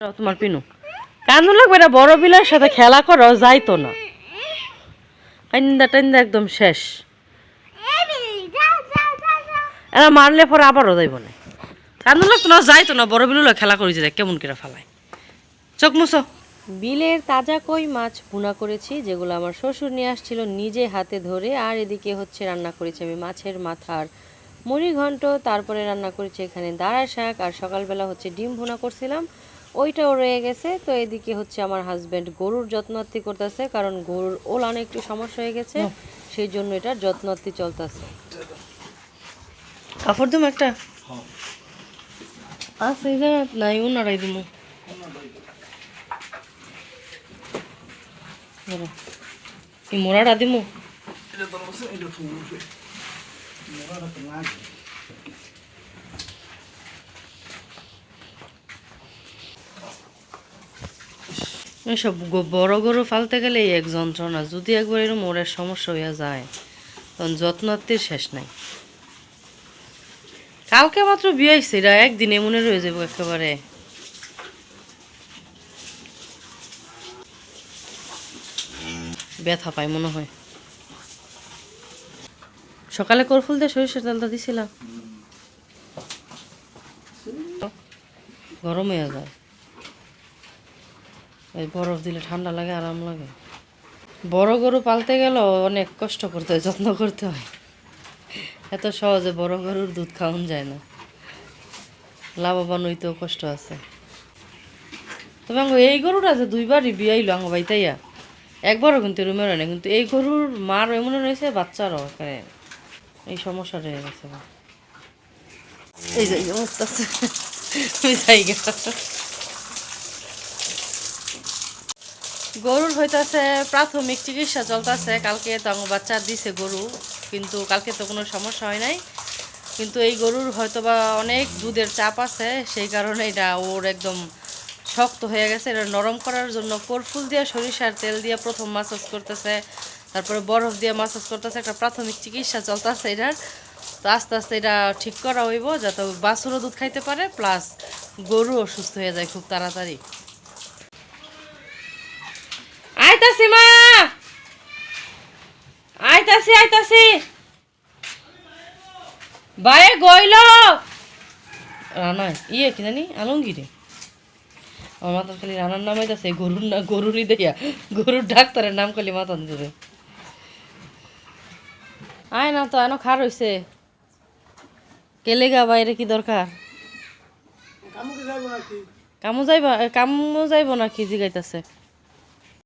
তোমার পিনু কান্দন লাগবে, এটা বড় বিলার সাথে খেলা করো যাইতো না, কান্দা টান্দা একদম শেষ। এরা মারলে পরে আবারও যাইব না, কান্দন লাগতো না, যাইতো না, বড় বিলুলা খেলা করি যে কেমন করে ফেলায়। চোখ মুছো। বিলের তাজা কই মাছ ভুনা করেছি, যেগুলো আমার শ্বশুর নিয়ে আসছিল নিজে হাতে ধরে। আর এদিকে হচ্ছে রান্না করেছি আমি মাছের মাথার মুড়ি ঘন্ট, তারপরে রান্না করেছি এখানে দাঁড়া শাক, আর সকালবেলা হচ্ছে ডিম ভুনা করছিলাম, ওইটাও রয়ে গেছে। তো এদিকে হচ্ছে আমার হাজব্যান্ড গরুর যত্নার্থী করতেছে, কারণ গরুর ওলানে একটু সমস্যা হয়ে গেছে, সেই জন্য এটার যত্নার্থী চলতেছে। কাপড় দিম একটা আছে এই জায়গা নাই, উনারাই দিম। এই মোড়াটা দিমু। এসব বড় গরু ফালতে গেলে এক যন্ত্রণা, যদি একবার এরকম মোড়ের সমস্যা হইয়া যায় তখন যত্নার্থীর শেষ নাই। কালকে মাত্র বিয়ে হয়েছে, এরা একদিন এমনে রয়ে যাবো একেবারে। ব্যথা পাই মনে হয়। সকালে করফুল দিয়ে সরিষার তেলটা দিছিলাম, গরম হয়ে যায়, এই বরফ দিলে ঠান্ডা লাগে, আরাম লাগে। বড় গরু পালতে গেলেও অনেক কষ্ট করতে হয়, যত্ন করতে হয়, এত সহজে বড় গরুর দুধ খাওয়ান যায় না, লাভবান হইতেও কষ্ট আছে। তবে এই গরুটা যে দুইবারই বিয়াইলো আঙ্গ বাইতাইয়া, একবারও কিন্তু রুমে রয় না, কিন্তু এই গরুর মার এমন রয়েছে, বাচ্চারও এখানে এই সমস্যা রয়ে গেছে। এই যে অবস্থা আছে, গরুর হইতাছে প্রাথমিক চিকিৎসা চলতেছে। কালকে তো আমার বাচ্চা দিছে গরু, কিন্তু কালকে তো কোনো সমস্যা হয় নাই। কিন্তু এই গরুর হয়তোবা অনেক দুধের চাপ আছে, সেই কারণে এটা ওর একদম শক্ত হয়ে গেছে। এটা নরম করার জন্য কর্ফুল দিয়ে সরিষার তেল দিয়ে প্রথম মাসাজ করতেছে, তারপরে বরফ দিয়ে মাসাজ করতেছে, একটা প্রাথমিক চিকিৎসা চলতেছে এটার। তো আস্তে আস্তে এটা ঠিক করা হইব, যাতে বাছুরও দুধ খাইতে পারে, প্লাস গরুও সুস্থ হয়ে যায় খুব তাড়াতাড়ি। আইতাছি মা, আইতাছি আইতাছি, বায়ে গইল রানা ইয়ে কি জানি আলমগিরে। আমার মাথার খালি রানার নাম আইতাছে, গরুর না গরুরই দেয়া, গরুর ডাক্তারের নাম খালি মাথান ধরে। আয় না তো এনো খার হইছে, কেলেগা বাইরে কি দরকার, কামু যাইব নাকি জিগাইতাছে।